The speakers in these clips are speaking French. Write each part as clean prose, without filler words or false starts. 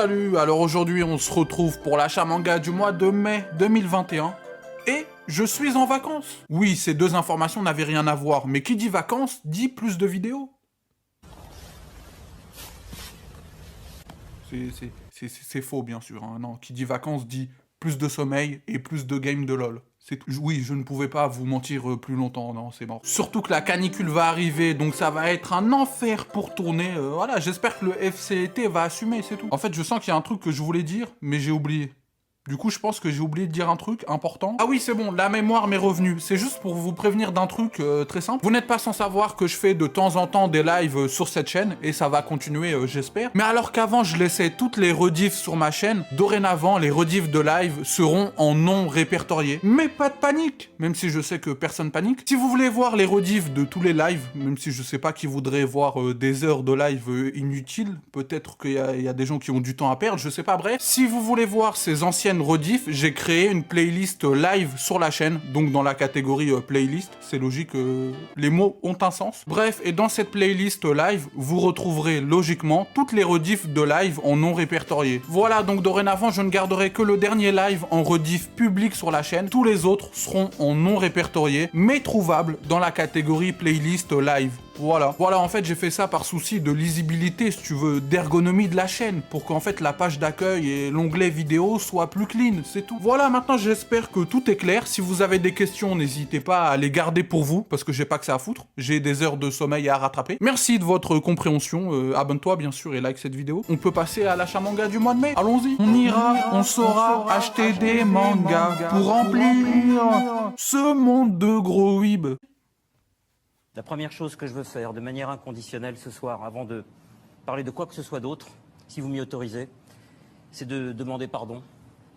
Salut, alors aujourd'hui on se retrouve pour l'achat manga du mois de mai 2021 et je suis en vacances. Oui, ces deux informations n'avaient rien à voir, mais qui dit vacances dit plus de vidéos. C'est faux bien sûr, hein. Non, qui dit vacances dit plus de sommeil et plus de games de LoL. Oui, je ne pouvais pas vous mentir plus longtemps, non, c'est mort. Surtout que la canicule va arriver, donc ça va être un enfer pour tourner. Voilà, j'espère que le FCT va assumer, c'est tout. En fait, je sens qu'il y a un truc que je voulais dire, mais j'ai oublié. Du coup, je pense que j'ai oublié de dire un truc important. Ah oui, c'est bon, la mémoire m'est revenue. C'est juste pour vous prévenir d'un truc très simple. Vous n'êtes pas sans savoir que je fais de temps en temps des lives sur cette chaîne, et ça va continuer, j'espère. Mais alors qu'avant, je laissais toutes les rediffs sur ma chaîne, dorénavant, les rediffs de live seront en non répertoriés. Mais pas de panique, même si je sais que personne panique. Si vous voulez voir les rediffs de tous les lives, même si je sais pas qui voudrait voir des heures de live inutiles, peut-être qu'il y a des gens qui ont du temps à perdre, je sais pas, bref. Si vous voulez voir ces anciennes rediff, j'ai créé une playlist live sur la chaîne, donc dans la catégorie playlist, c'est logique, les mots ont un sens. Bref, et dans cette playlist live, vous retrouverez logiquement toutes les rediffs de live en non répertoriés. Voilà, donc dorénavant, je ne garderai que le dernier live en rediff public sur la chaîne, tous les autres seront en non répertoriés, mais trouvables dans la catégorie playlist live. Voilà, en fait, j'ai fait ça par souci de lisibilité, si tu veux, d'ergonomie de la chaîne, pour qu'en fait la page d'accueil et l'onglet vidéo soient plus clean, c'est tout. Voilà, maintenant j'espère que tout est clair. Si vous avez des questions, n'hésitez pas à les garder pour vous, parce que j'ai pas que ça à foutre. J'ai des heures de sommeil à rattraper. Merci de votre compréhension, abonne-toi bien sûr et like cette vidéo. On peut passer à l'achat manga du mois de mai. Allons-y. On ira, on saura acheter des mangas pour remplir ce monde de gros weeb. La première chose que je veux faire de manière inconditionnelle ce soir, avant de parler de quoi que ce soit d'autre, si vous m'y autorisez, c'est de demander pardon.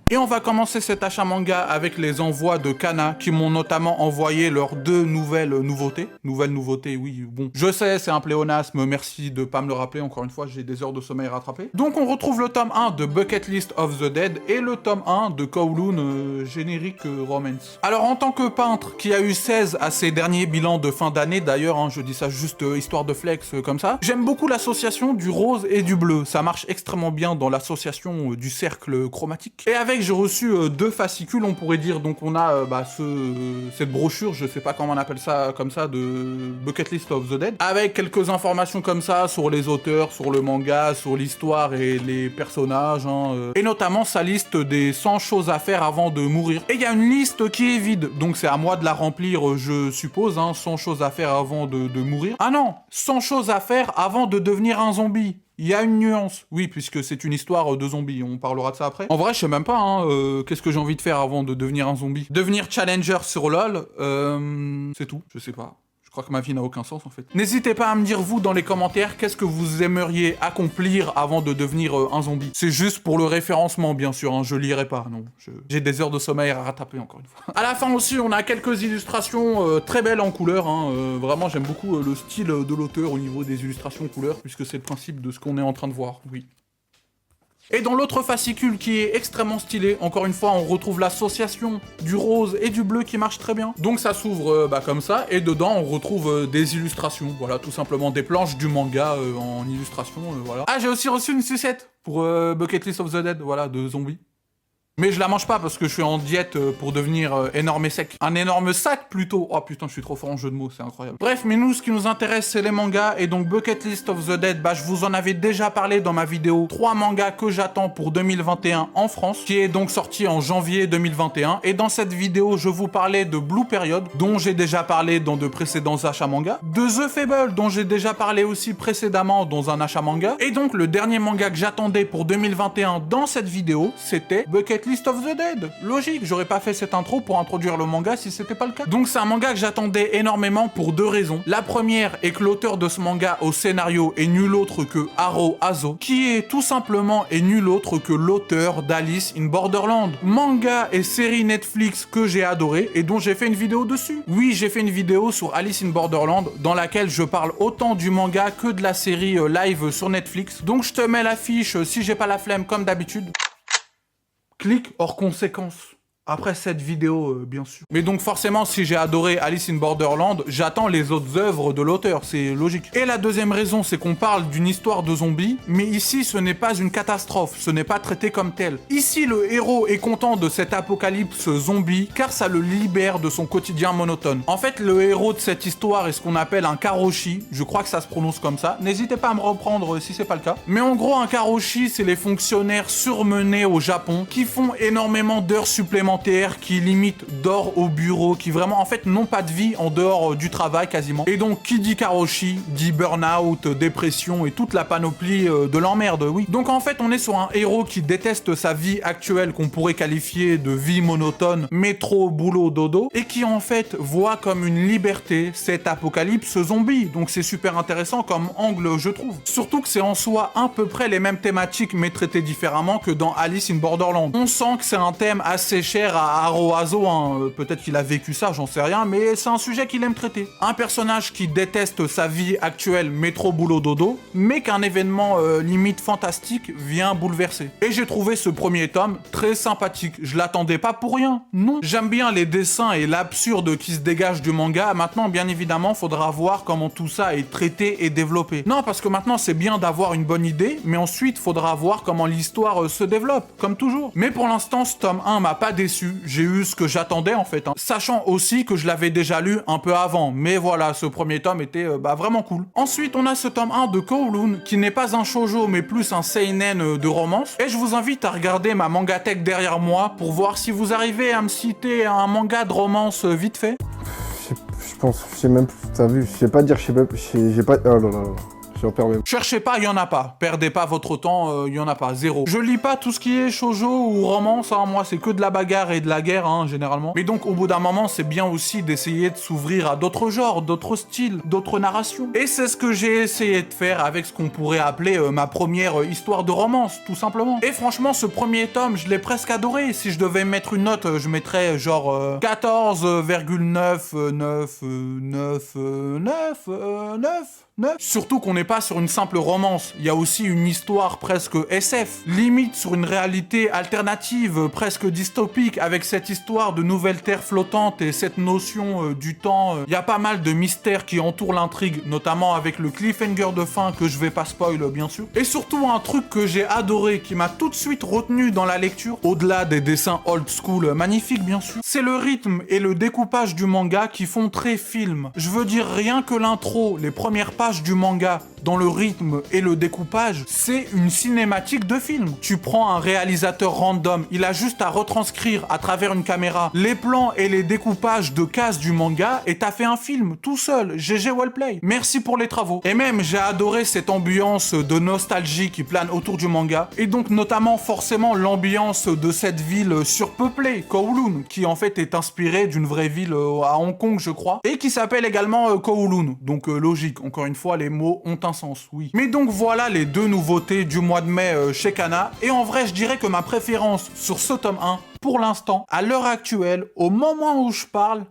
Et on va commencer cet achat manga avec les envois de Kana qui m'ont notamment envoyé leurs deux nouvelles nouveautés. Nouvelles nouveautés, oui, bon. Je sais, c'est un pléonasme, merci de pas me le rappeler, encore une fois, j'ai des heures de sommeil rattrapées. Donc on retrouve le tome 1 de Bucket List of the Dead et le tome 1 de Kowloon Générique Romance. Alors en tant que peintre qui a eu 16 à ses derniers bilans de fin d'année, d'ailleurs, hein, je dis ça juste histoire de flex comme ça, j'aime beaucoup l'association du rose et du bleu. Ça marche extrêmement bien dans l'association du cercle chromatique. Et avec j'ai reçu deux fascicules, on pourrait dire, donc on a cette brochure, je sais pas comment on appelle ça, comme ça, de Bucket List of the Dead, avec quelques informations comme ça sur les auteurs, sur le manga, sur l'histoire et les personnages, hein, et notamment sa liste des 100 choses à faire avant de mourir. Et il y a une liste qui est vide, donc c'est à moi de la remplir, je suppose, hein, 100 choses à faire avant de mourir. Ah non, 100 choses à faire avant de devenir un zombie. Il y a une nuance, oui, puisque c'est une histoire de zombies, on parlera de ça après. En vrai, je sais même pas, hein, qu'est-ce que j'ai envie de faire avant de devenir un zombie. Devenir challenger sur LoL, c'est tout, je sais pas. Je crois que ma vie n'a aucun sens en fait. N'hésitez pas à me dire vous dans les commentaires qu'est-ce que vous aimeriez accomplir avant de devenir un zombie. C'est juste pour le référencement bien sûr, hein, je lirai pas, non. J'ai des heures de sommeil à rattraper encore une fois. À la fin aussi, on a quelques illustrations très belles en couleur, hein, vraiment j'aime beaucoup le style de l'auteur au niveau des illustrations couleurs, puisque c'est le principe de ce qu'on est en train de voir, oui. Et dans l'autre fascicule qui est extrêmement stylé, encore une fois, on retrouve l'association du rose et du bleu qui marche très bien. Donc ça s'ouvre comme ça, et dedans on retrouve des illustrations, voilà, tout simplement des planches du manga en illustration, voilà. Ah, j'ai aussi reçu une sucette pour Bucket List of the Dead, voilà, de zombies. Mais je la mange pas parce que je suis en diète pour devenir énorme et sec. Un énorme sac plutôt. Oh putain, je suis trop fort en jeu de mots, c'est incroyable. Bref, mais nous, ce qui nous intéresse, c'est les mangas. Et donc, Bucket List of the Dead, bah, je vous en avais déjà parlé dans ma vidéo 3 mangas que j'attends pour 2021 en France, qui est donc sorti en janvier 2021. Et dans cette vidéo, je vous parlais de Blue Period, dont j'ai déjà parlé dans de précédents achats manga, de The Fable, dont j'ai déjà parlé aussi précédemment dans un achat manga. Et donc, le dernier manga que j'attendais pour 2021 dans cette vidéo, c'était Bucket List of the Dead. Logique, j'aurais pas fait cette intro pour introduire le manga si c'était pas le cas. Donc c'est un manga que j'attendais énormément pour deux raisons. La première est que l'auteur de ce manga au scénario est nul autre que Haro Azo, qui est tout simplement et nul autre que l'auteur d'Alice in Borderland. Manga et série Netflix que j'ai adoré et dont j'ai fait une vidéo dessus. Oui, j'ai fait une vidéo sur Alice in Borderland dans laquelle je parle autant du manga que de la série live sur Netflix. Donc je te mets l'affiche si j'ai pas la flemme comme d'habitude. Clic hors conséquence. Après cette vidéo, bien sûr. Mais donc forcément, si j'ai adoré Alice in Borderland, j'attends les autres œuvres de l'auteur, c'est logique. Et la deuxième raison, c'est qu'on parle d'une histoire de zombies, mais ici, ce n'est pas une catastrophe, ce n'est pas traité comme tel. Ici, le héros est content de cet apocalypse zombie, car ça le libère de son quotidien monotone. En fait, le héros de cette histoire est ce qu'on appelle un karoshi, je crois que ça se prononce comme ça. N'hésitez pas à me reprendre si c'est pas le cas. Mais en gros, un karoshi, c'est les fonctionnaires surmenés au Japon, qui font énormément d'heures supplémentaires, qui limite dorment au bureau, qui vraiment en fait n'ont pas de vie en dehors du travail quasiment. Et donc qui dit karoshi dit burn-out, dépression et toute la panoplie de l'emmerde, oui. Donc en fait on est sur un héros qui déteste sa vie actuelle qu'on pourrait qualifier de vie monotone, métro, boulot, dodo, et qui en fait voit comme une liberté cet apocalypse zombie. Donc c'est super intéressant comme angle je trouve. Surtout que c'est en soi à peu près les mêmes thématiques mais traitées différemment que dans Alice in Borderland. On sent que c'est un thème assez cher à Aroazo, hein. Peut-être qu'il a vécu ça, j'en sais rien, mais c'est un sujet qu'il aime traiter. Un personnage qui déteste sa vie actuelle, métro, boulot, dodo, mais qu'un événement limite fantastique vient bouleverser. Et j'ai trouvé ce premier tome très sympathique, je l'attendais pas pour rien, non. J'aime bien les dessins et l'absurde qui se dégage du manga, maintenant bien évidemment faudra voir comment tout ça est traité et développé. Non, parce que maintenant c'est bien d'avoir une bonne idée, mais ensuite faudra voir comment l'histoire se développe, comme toujours. Mais pour l'instant, ce tome 1 m'a pas déçu, j'ai eu ce que j'attendais en fait, hein. Sachant aussi que je l'avais déjà lu un peu avant, mais voilà, ce premier tome était vraiment cool. Ensuite, on a ce tome 1 de Kowloon, qui n'est pas un shoujo, mais plus un seinen de romance, et je vous invite à regarder ma mangatech derrière moi pour voir si vous arrivez à me citer un manga de romance vite fait. Je pense, je sais même plus, t'as vu, je sais pas dire, j'ai pas, oh là là. Cherchez pas, il y en a pas. Perdez pas votre temps, il y en a pas. Zéro. Je lis pas tout ce qui est shoujo ou romance, hein. Moi c'est que de la bagarre et de la guerre, hein, généralement. Mais donc au bout d'un moment, c'est bien aussi d'essayer de s'ouvrir à d'autres genres, d'autres styles, d'autres narrations. Et c'est ce que j'ai essayé de faire avec ce qu'on pourrait appeler ma première histoire de romance, tout simplement. Et franchement, ce premier tome, je l'ai presque adoré. Si je devais mettre une note, je mettrais genre 14,9. Surtout qu'on n'est pas sur une simple romance, il y a aussi une histoire presque SF, limite sur une réalité alternative, presque dystopique, avec cette histoire de nouvelles terres flottantes et cette notion du temps. Il y a pas mal de mystères qui entourent l'intrigue, notamment avec le cliffhanger de fin que je vais pas spoil bien sûr. Et surtout un truc que j'ai adoré, qui m'a tout de suite retenu dans la lecture, au-delà des dessins old school magnifiques bien sûr, c'est le rythme et le découpage du manga qui font très film. Je veux dire rien que l'intro, les premières pages du manga, dans le rythme et le découpage, c'est une cinématique de film. Tu prends un réalisateur random, il a juste à retranscrire à travers une caméra les plans et les découpages de cases du manga et t'as fait un film tout seul. GG Wellplay. Merci pour les travaux. Et même, j'ai adoré cette ambiance de nostalgie qui plane autour du manga et donc notamment forcément l'ambiance de cette ville surpeuplée, Kowloon, qui en fait est inspirée d'une vraie ville à Hong Kong, je crois, et qui s'appelle également Kowloon. Donc logique, encore une fois, les mots ont un sens, oui. Mais donc voilà les deux nouveautés du mois de mai chez Kana, et en vrai je dirais que ma préférence sur ce tome 1, pour l'instant, à l'heure actuelle, au moment où je parle,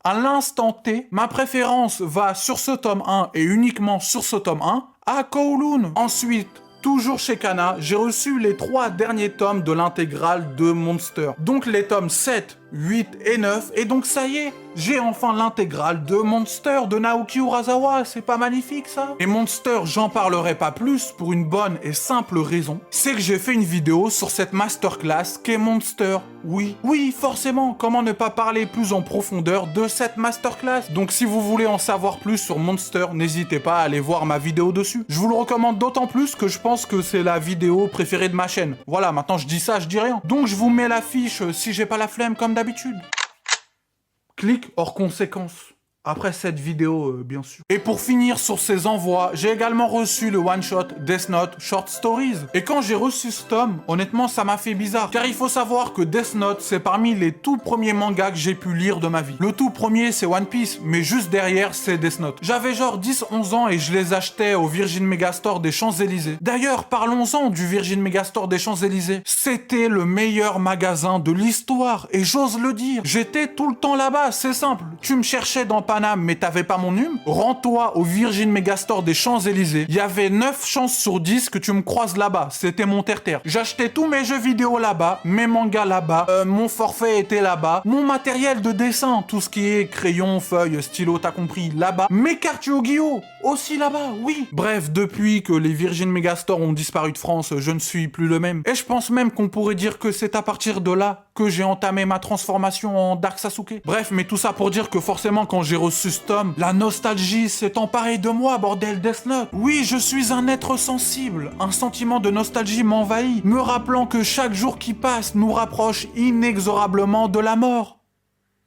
à l'instant T, ma préférence va sur ce tome 1 et uniquement sur ce tome 1 à Kowloon. Ensuite, toujours chez Kana, j'ai reçu les 3 derniers tomes de l'intégrale de Monster. Donc les tomes 7, 8 et 9, et donc ça y est, j'ai enfin l'intégrale de Monster de Naoki Urasawa, c'est pas magnifique ça? Et Monster, j'en parlerai pas plus pour une bonne et simple raison, c'est que j'ai fait une vidéo sur cette masterclass qu'est Monster. Oui, forcément, comment ne pas parler plus en profondeur de cette masterclass? Donc si vous voulez en savoir plus sur Monster, n'hésitez pas à aller voir ma vidéo dessus. Je vous le recommande d'autant plus que je pense que c'est la vidéo préférée de ma chaîne. Voilà, maintenant je dis ça, je dis rien. Donc je vous mets l'affiche si j'ai pas la flemme comme d'habitude. Clic hors conséquence. Après cette vidéo, bien sûr. Et pour finir sur ces envois, j'ai également reçu le one-shot Death Note Short Stories. Et quand j'ai reçu ce tome, honnêtement, ça m'a fait bizarre. Car il faut savoir que Death Note, c'est parmi les tout premiers mangas que j'ai pu lire de ma vie. Le tout premier, c'est One Piece, mais juste derrière, c'est Death Note. J'avais genre 10-11 ans et je les achetais au Virgin Megastore des Champs-Élysées. D'ailleurs, parlons-en du Virgin Megastore des Champs-Élysées. C'était le meilleur magasin de l'histoire, et j'ose le dire. J'étais tout le temps là-bas, c'est simple. Tu me cherchais dans Paname mais t'avais pas mon hume, rends-toi au Virgin Megastore des Champs-Élysées. Il y avait 9 chances sur 10 que tu me croises là-bas. C'était mon terre-terre. J'achetais tous mes jeux vidéo là-bas, mes mangas là-bas, mon forfait était là-bas, mon matériel de dessin, tout ce qui est crayon, feuille, stylo, t'as compris, là-bas. Mes cartes Yu-Gi-Oh! Aussi là-bas, oui. Bref, depuis que les Virgin Megastore ont disparu de France, je ne suis plus le même. Et je pense même qu'on pourrait dire que c'est à partir de là que j'ai entamé ma transformation en Dark Sasuke. Bref, mais tout ça pour dire que forcément quand j'ai reçu ce tome, la nostalgie s'est emparée de moi, bordel. Death Note. Oui, je suis un être sensible. Un sentiment de nostalgie m'envahit, me rappelant que chaque jour qui passe nous rapproche inexorablement de la mort.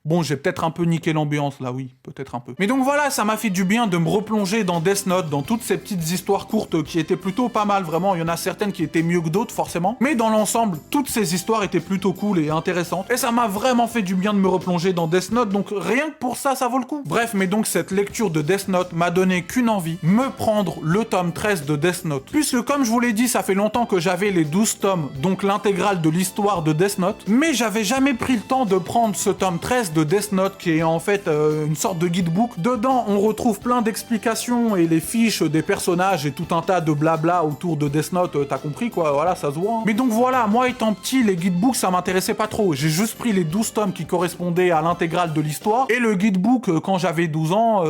Bon, j'ai peut-être un peu niqué l'ambiance là, oui, peut-être un peu. Mais donc voilà, ça m'a fait du bien de me replonger dans Death Note, dans toutes ces petites histoires courtes qui étaient plutôt pas mal, vraiment. Il y en a certaines qui étaient mieux que d'autres, forcément. Mais dans l'ensemble, toutes ces histoires étaient plutôt cool et intéressantes. Et ça m'a vraiment fait du bien de me replonger dans Death Note, donc rien que pour ça, ça vaut le coup. Bref, mais donc cette lecture de Death Note m'a donné qu'une envie, me prendre le tome 13 de Death Note. Puisque comme je vous l'ai dit, ça fait longtemps que j'avais les 12 tomes, donc l'intégrale de l'histoire de Death Note, mais j'avais jamais pris le temps de prendre ce tome 13 de Death Note qui est en fait une sorte de guidebook. Dedans, on retrouve plein d'explications et les fiches des personnages et tout un tas de blabla autour de Death Note, t'as compris quoi, voilà, ça se voit. Hein. Mais donc voilà, moi étant petit, les guidebooks ça m'intéressait pas trop. J'ai juste pris les 12 tomes qui correspondaient à l'intégrale de l'histoire et le guidebook quand j'avais 12 ans...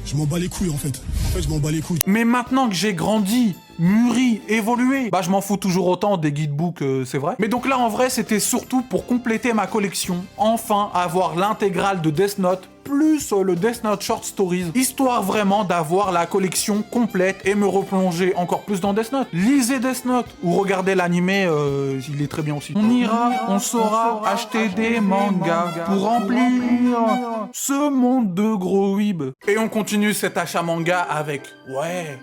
Je m'en bats les couilles en fait. Je m'en bats les couilles. Mais maintenant que j'ai grandi, mûri, évolué, bah je m'en fous toujours autant des guidebooks, c'est vrai. Mais donc là en vrai c'était surtout pour compléter ma collection, enfin avoir l'intégrale de Death Note plus le Death Note Short Stories, histoire vraiment d'avoir la collection complète et me replonger encore plus dans Death Note. Lisez Death Note ou regardez l'animé, il est très bien aussi. On ira, on saura acheter des mangas pour remplir ce monde de gros weeb. Et on continue cet achat manga avec, ouais,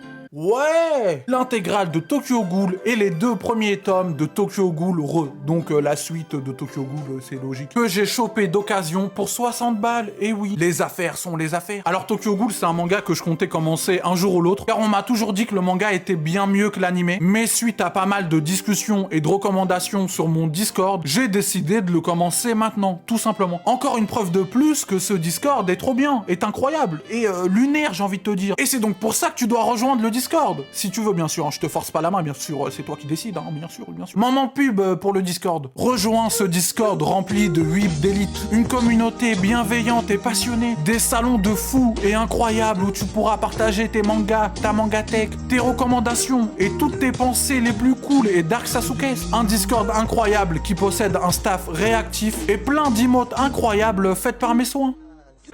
l'intégrale de Tokyo Ghoul et les 2 premiers tomes de Tokyo Ghoul Re, donc la suite de Tokyo Ghoul, c'est logique, que j'ai chopé d'occasion pour 60 balles, et oui, les affaires sont les affaires. Alors Tokyo Ghoul, c'est un manga que je comptais commencer un jour ou l'autre, car on m'a toujours dit que le manga était bien mieux que l'animé, mais suite à pas mal de discussions et de recommandations sur mon Discord, j'ai décidé de le commencer maintenant, tout simplement. Encore une preuve de plus que ce Discord est trop bien, est incroyable, et lunaire j'ai envie de te dire. Et c'est donc pour ça que tu dois rejoindre le Discord, si tu veux bien sûr, hein, je te force pas la main, bien sûr, c'est toi qui décides, hein, bien sûr, bien sûr. Moment pub pour le Discord. Rejoins ce Discord rempli de weeb d'élite, une communauté bienveillante et passionnée, des salons de fous et incroyables où tu pourras partager tes mangas, ta mangatech, tes recommandations et toutes tes pensées les plus cool et Dark Sasuke. Un Discord incroyable qui possède un staff réactif et plein d'emotes incroyables faites par mes soins.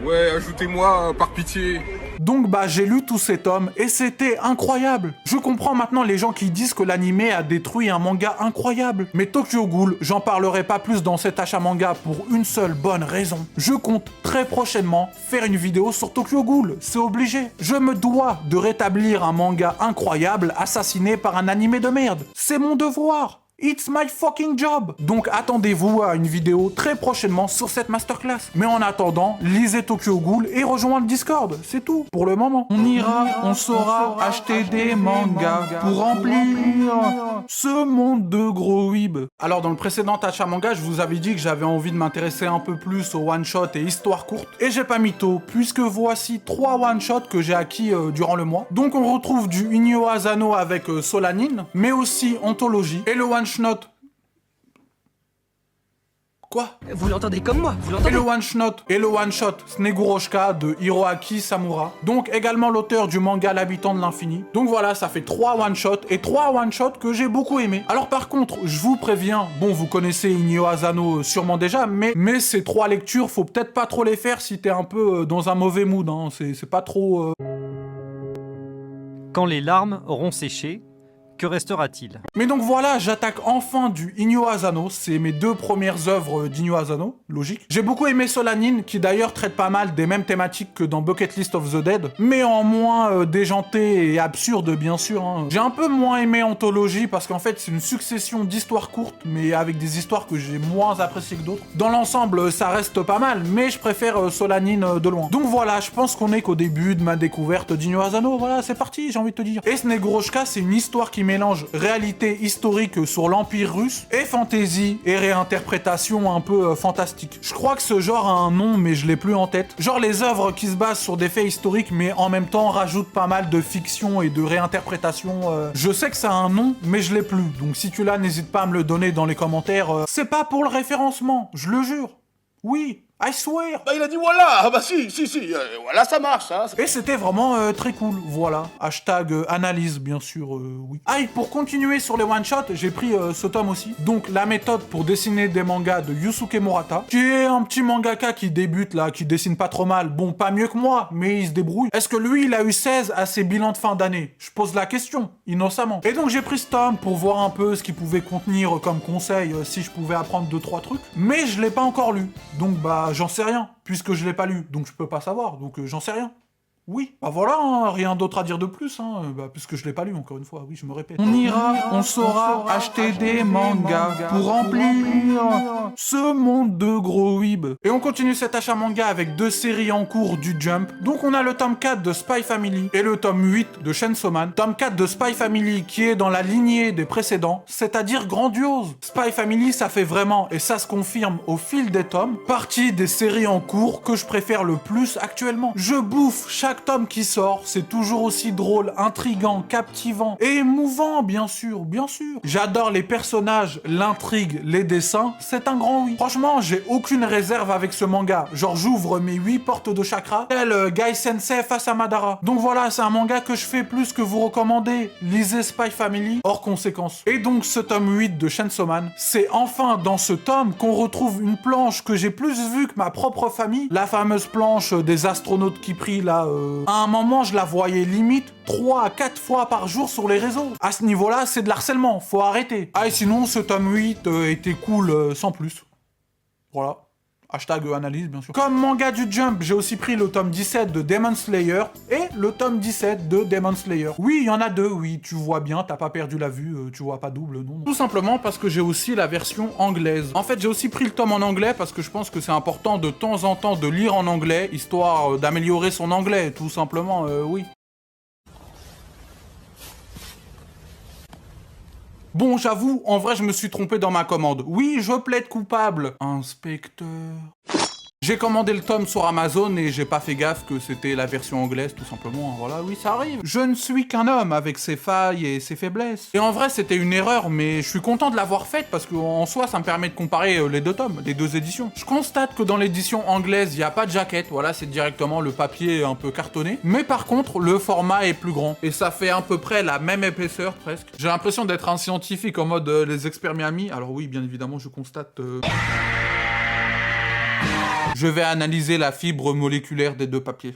Ouais, ajoutez-moi, par pitié. Donc bah j'ai lu tous ces tomes et c'était incroyable. Je comprends maintenant les gens qui disent que l'animé a détruit un manga incroyable. Mais Tokyo Ghoul, j'en parlerai pas plus dans cet achat manga pour une seule bonne raison. Je compte très prochainement faire une vidéo sur Tokyo Ghoul, c'est obligé. Je me dois de rétablir un manga incroyable assassiné par un animé de merde. C'est mon devoir. It's my fucking job. Donc attendez-vous à une vidéo très prochainement sur cette masterclass. Mais en attendant, lisez Tokyo Ghoul et rejoignez le Discord. C'est tout pour le moment. On ira, on saura acheter des mangas pour remplir ce monde de gros weeb. Alors dans le précédent achat manga, je vous avais dit que j'avais envie de m'intéresser un peu plus aux one-shot et histoires courtes. Et j'ai pas mytho, puisque voici 3 one-shots que j'ai acquis durant le mois. Donc on retrouve du Inyo Asano avec Solanin, mais aussi Anthologie et le one-shot. Quoi? Vous l'entendez comme moi, vous l'entendez? Et le one-shot Sneguroshka de Hiroaki Samura. Donc également l'auteur du manga L'habitant de l'infini. Donc voilà, ça fait 3 one-shots et 3 one-shots que j'ai beaucoup aimé. Alors par contre, je vous préviens, bon vous connaissez Inyo Asano sûrement déjà, mais ces 3 lectures, faut peut-être pas trop les faire si t'es un peu dans un mauvais mood, hein. C'est pas trop... Quand les larmes auront séché, que restera-t-il? Mais donc voilà, j'attaque enfin du Inyo Asano, c'est mes 2 premières œuvres d'Inyo Asano, logique. J'ai beaucoup aimé Solanin, qui d'ailleurs traite pas mal des mêmes thématiques que dans Bucket List of the Dead, mais en moins déjanté et absurde bien sûr. Hein. J'ai un peu moins aimé Anthologie, parce qu'en fait c'est une succession d'histoires courtes, mais avec des histoires que j'ai moins appréciées que d'autres. Dans l'ensemble, ça reste pas mal, mais je préfère Solanin de loin. Donc voilà, je pense qu'on est qu'au début de ma découverte d'Inyo Asano, voilà, c'est parti, j'ai envie de te dire. Et Sneguroshka, c'est une histoire qui qui mélange réalité historique sur l'Empire russe et fantasy et réinterprétation un peu fantastique. Je crois que ce genre a un nom, mais je l'ai plus en tête. Genre les œuvres qui se basent sur des faits historiques, mais en même temps rajoutent pas mal de fiction et de réinterprétation. Je sais que ça a un nom, mais je l'ai plus. Donc si tu l'as, n'hésite pas à me le donner dans les commentaires. C'est pas pour le référencement, je le jure. Oui, I swear. Bah il a dit voilà, ah bah si, voilà ça marche, hein. Et c'était vraiment très cool, voilà. Hashtag analyse, bien sûr, oui. Ah, et pour continuer sur les one-shots, j'ai pris ce tome aussi. Donc, la méthode pour dessiner des mangas de Yusuke Murata, qui est un petit mangaka qui débute, là, qui dessine pas trop mal. Bon, pas mieux que moi, mais il se débrouille. Est-ce que lui, il a eu 16 à ses bilans de fin d'année? Je pose la question, innocemment. Et donc, j'ai pris ce tome pour voir un peu ce qu'il pouvait contenir comme conseil, si je pouvais apprendre 2-3 trucs. Mais je l'ai pas encore lu. Donc, bah, j'en sais rien, puisque je l'ai pas lu, donc je peux pas savoir, donc j'en sais rien. Oui, bah voilà, hein, rien d'autre à dire de plus, hein, puisque je l'ai pas lu encore une fois, oui, je me répète. On ira, on saura acheter des mangas pour remplir ce monde de gros weeb. Et on continue cet achat manga avec 2 séries en cours du Jump. Donc on a le tome 4 de Spy Family et le tome 8 de Chainsaw Man. Tome 4 de Spy Family qui est dans la lignée des précédents, c'est-à-dire grandiose. Spy Family, ça fait vraiment, et ça se confirme au fil des tomes, partie des séries en cours que je préfère le plus actuellement. Je bouffe chaque tome qui sort, c'est toujours aussi drôle, intriguant, captivant et émouvant, bien sûr, bien sûr. J'adore les personnages, l'intrigue, les dessins, c'est un grand oui. Franchement, j'ai aucune réserve avec ce manga. Genre, j'ouvre mes 8 portes de chakra, tel Gai Sensei face à Madara. Donc voilà, c'est un manga que je fais plus que vous recommander. Lisez Spy Family, hors conséquence. Et donc, ce tome 8 de Chainsaw Man, c'est enfin dans ce tome qu'on retrouve une planche que j'ai plus vue que ma propre famille. La fameuse planche des astronautes qui prient, là, à un moment, je la voyais limite 3 à 4 fois par jour sur les réseaux. À ce niveau-là, c'est de l'harcèlement, faut arrêter. Ah, et sinon, ce tome 8 était cool sans plus. Voilà. Hashtag analyse, bien sûr. Comme manga du Jump, j'ai aussi pris le tome 17 de Demon Slayer et le tome 17 de Demon Slayer. Oui, il y en a 2, oui, tu vois bien, t'as pas perdu la vue, tu vois pas double, non. Tout simplement parce que j'ai aussi la version anglaise. En fait, j'ai aussi pris le tome en anglais parce que je pense que c'est important de temps en temps de lire en anglais, histoire d'améliorer son anglais, tout simplement, oui. Bon, j'avoue, en vrai, je me suis trompé dans ma commande. Oui, je plaide coupable. Inspecteur... J'ai commandé le tome sur Amazon et j'ai pas fait gaffe que c'était la version anglaise, tout simplement. Voilà, oui, ça arrive. Je ne suis qu'un homme avec ses failles et ses faiblesses. Et en vrai, c'était une erreur, mais je suis content de l'avoir faite parce qu'en soi, ça me permet de comparer les 2 tomes, les 2 éditions. Je constate que dans l'édition anglaise, il n'y a pas de jaquette. Voilà, c'est directement le papier un peu cartonné. Mais par contre, le format est plus grand. Et ça fait à peu près la même épaisseur, presque. J'ai l'impression d'être un scientifique en mode les experts Miami. Alors oui, bien évidemment, je constate... Je vais analyser la fibre moléculaire des 2 papiers.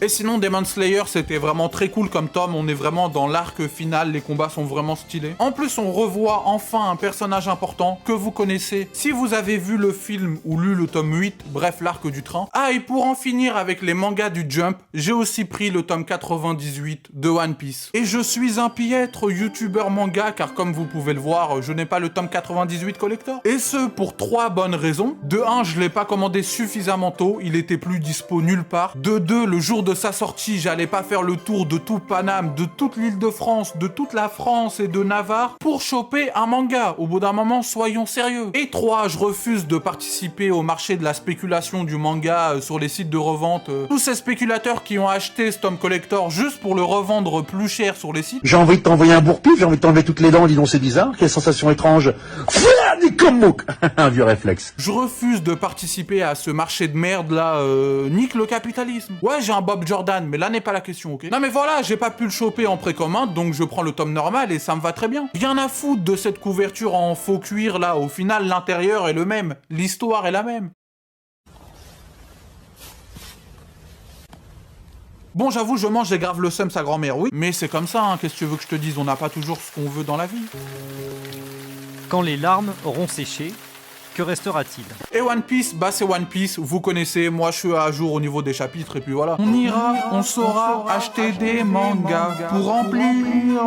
Et sinon, Demon Slayer, c'était vraiment très cool comme tome. On est vraiment dans l'arc final, les combats sont vraiment stylés. En plus, on revoit enfin un personnage important que vous connaissez si vous avez vu le film ou lu le tome 8, bref, l'arc du train. Ah, et pour en finir avec les mangas du Jump, j'ai aussi pris le tome 98 de One Piece. Et je suis un piètre youtubeur manga, car comme vous pouvez le voir, je n'ai pas le tome 98 collector. Et ce, pour 3 bonnes raisons. De 1, je l'ai pas commandé suffisamment tôt, il était plus dispo nulle part. De 2, le jour de sa sortie, j'allais pas faire le tour de tout Paname, de toute l'île de France, de toute la France et de Navarre pour choper un manga. Au bout d'un moment, soyons sérieux. Et 3, je refuse de participer au marché de la spéculation du manga sur les sites de revente. Tous ces spéculateurs qui ont acheté ce tome collector juste pour le revendre plus cher sur les sites. J'ai envie de t'envoyer un bourre-pif, j'ai envie de t'enlever toutes les dents, dis donc c'est bizarre, quelle sensation étrange. Un vieux réflexe. Je refuse de participer à ce marché de merde là, nique le capitalisme. Ouais, j'ai un Bob Jordan, mais là n'est pas la question, ok? Non mais voilà, j'ai pas pu le choper en précommande, donc je prends le tome normal et ça me va très bien. Rien à foutre de cette couverture en faux cuir là, au final l'intérieur est le même, l'histoire est la même. Bon, j'avoue, je mange, j'ai grave le seum sa grand-mère, oui, mais c'est comme ça, hein, qu'est-ce que tu veux que je te dise, on n'a pas toujours ce qu'on veut dans la vie. Quand les larmes auront séché, que Que restera-t-il? Et One Piece, bah c'est One Piece, vous connaissez, moi je suis à jour au niveau des chapitres et puis voilà. On ira, on saura acheter des mangas pour remplir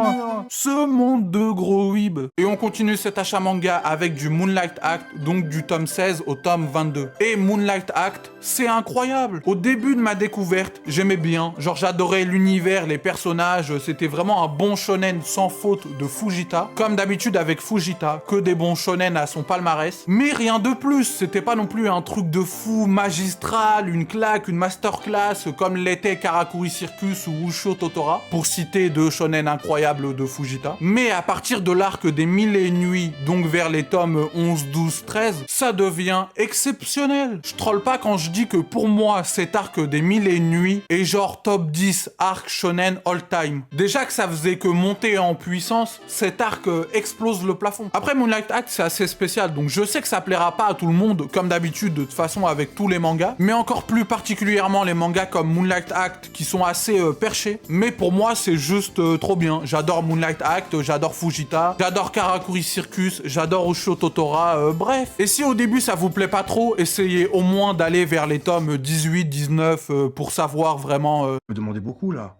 ce monde de gros weeb. Et on continue cet achat manga avec du Moonlight Act, donc du tome 16 au tome 22. Et Moonlight Act, c'est incroyable. Au début de ma découverte, j'aimais bien, genre j'adorais l'univers, les personnages, c'était vraiment un bon shonen sans faute de Fujita. Comme d'habitude avec Fujita, que des bons shonen à son palmarès. Mais rien de plus, c'était pas non plus un truc de fou magistral, une claque, une masterclass comme l'était Karakuri Circus ou Ushio Totora, pour citer deux shonen incroyables de Fujita. Mais à partir de l'arc des 1000 et une nuits, donc vers les tomes 11, 12, 13, ça devient exceptionnel. Je troll pas quand je dis que pour moi, cet arc des 1000 et une nuits est genre top 10 arc shonen all time. Déjà que ça faisait que monter en puissance, cet arc explose le plafond. Après Moonlight Act, c'est assez spécial, donc je sais que ça plaira pas à tout le monde, comme d'habitude, de toute façon avec tous les mangas, mais encore plus particulièrement les mangas comme Moonlight Act, qui sont assez perchés. Mais pour moi, c'est juste trop bien. J'adore Moonlight Act, j'adore Fujita, j'adore Karakuri Circus, j'adore Ushio Totora, bref. Et si au début ça vous plaît pas trop, essayez au moins d'aller vers les tomes 18, 19, pour savoir vraiment... Vous me demandez beaucoup, là.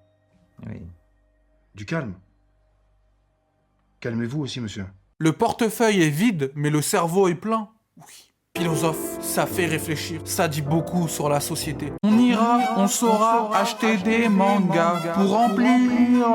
Oui. Du calme. Calmez-vous aussi, monsieur. Le portefeuille est vide, mais le cerveau est plein. Oui. Philosophe, ça fait réfléchir, ça dit beaucoup sur la société. On ira, on saura acheter des mangas pour remplir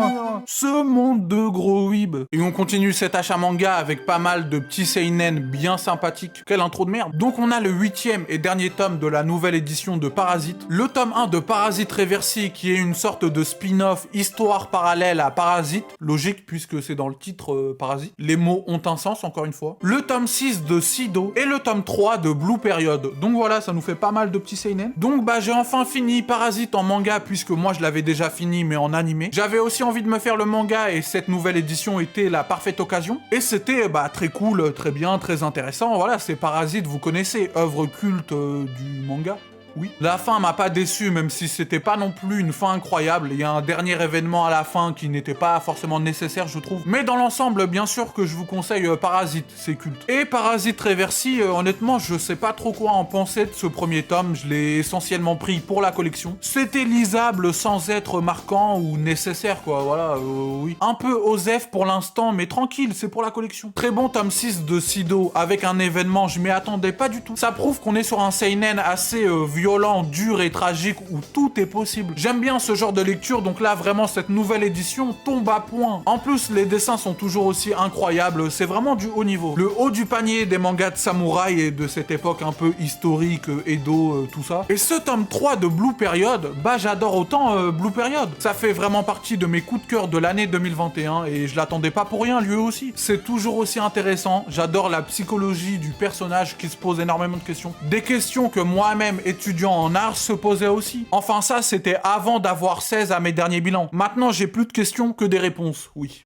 ce monde de gros weeb. Et on continue cet achat manga avec pas mal de petits seinen bien sympathiques. Quelle intro de merde. Donc on a le 8e et dernier tome de la nouvelle édition de Parasite. Le tome 1 de Parasite Reversi, qui est une sorte de spin-off histoire parallèle à Parasite. Logique puisque c'est dans le titre Parasite. Les mots ont un sens encore une fois. Le tome 6 de Sido et le tome 3 de Blue Period. Donc voilà, ça nous fait pas mal de petits seinen. Donc bah j'ai enfin fini Parasite en manga puisque moi je l'avais déjà fini mais en animé. J'avais aussi envie de me faire le manga et cette nouvelle édition était la parfaite occasion. Et c'était bah très cool, très bien, très intéressant. Voilà, c'est Parasite, vous connaissez, œuvre culte du manga. Oui. La fin m'a pas déçu, même si c'était pas non plus une fin incroyable. Il y a un dernier événement à la fin qui n'était pas forcément nécessaire, je trouve. Mais dans l'ensemble, bien sûr que je vous conseille Parasite, c'est culte. Et Parasite Reversi, honnêtement, je sais pas trop quoi en penser de ce premier tome. Je l'ai essentiellement pris pour la collection. C'était lisable sans être marquant ou nécessaire, quoi. Voilà, oui. Un peu osef pour l'instant, mais tranquille, c'est pour la collection. Très bon tome 6 de Sido, avec un événement, je m'y attendais pas du tout. Ça prouve qu'on est sur un seinen assez violent, dur et tragique où tout est possible. J'aime bien ce genre de lecture, donc là vraiment cette nouvelle édition tombe à point. En plus les dessins sont toujours aussi incroyables, c'est vraiment du haut niveau. Le haut du panier des mangas de samouraï et de cette époque un peu historique, Edo, tout ça. Et ce tome 3 de Blue Period, bah j'adore autant Blue Period. Ça fait vraiment partie de mes coups de cœur de l'année 2021 et je l'attendais pas pour rien lui aussi. C'est toujours aussi intéressant, j'adore la psychologie du personnage qui se pose énormément de questions. Des questions que moi-même étudiant en art se posait aussi. Enfin ça c'était avant d'avoir 16 à mes derniers bilans. Maintenant j'ai plus de questions que des réponses, oui.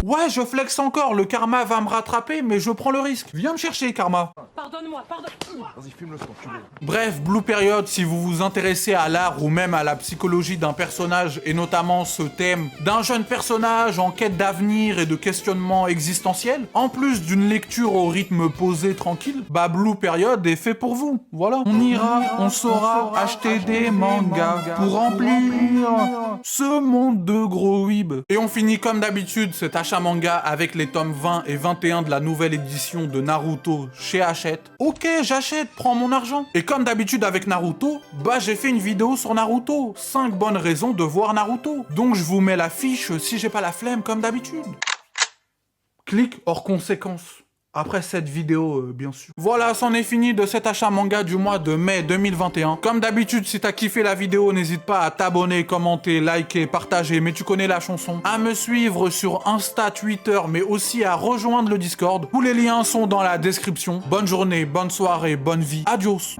Ouais, je flex encore, le karma va me rattraper, mais je prends le risque. Viens me chercher, karma. Pardonne-moi, pardonne-moi. Vas-y, filme-le ce tu veux. Bref, Blue Period, si vous vous intéressez à l'art ou même à la psychologie d'un personnage, et notamment ce thème d'un jeune personnage en quête d'avenir et de questionnement existentiel, en plus d'une lecture au rythme posé tranquille, bah Blue Period est fait pour vous, voilà. On ira, on saura acheter des mangas pour remplir ce monde de gros weeb. Et on finit comme d'habitude cet achat manga avec les tomes 20 et 21 de la nouvelle édition de Naruto chez Hachette. Ok, j'achète, prends mon argent. Et comme d'habitude avec Naruto, bah j'ai fait une vidéo sur Naruto. 5 bonnes raisons de voir Naruto. Donc je vous mets la fiche si j'ai pas la flemme comme d'habitude. Clic hors conséquence. Après cette vidéo, bien sûr. Voilà, c'en est fini de cet achat manga du mois de mai 2021. Comme d'habitude, si t'as kiffé la vidéo, n'hésite pas à t'abonner, commenter, liker, partager, mais tu connais la chanson. À me suivre sur Insta, Twitter, mais aussi à rejoindre le Discord. Tous les liens sont dans la description. Bonne journée, bonne soirée, bonne vie. Adios.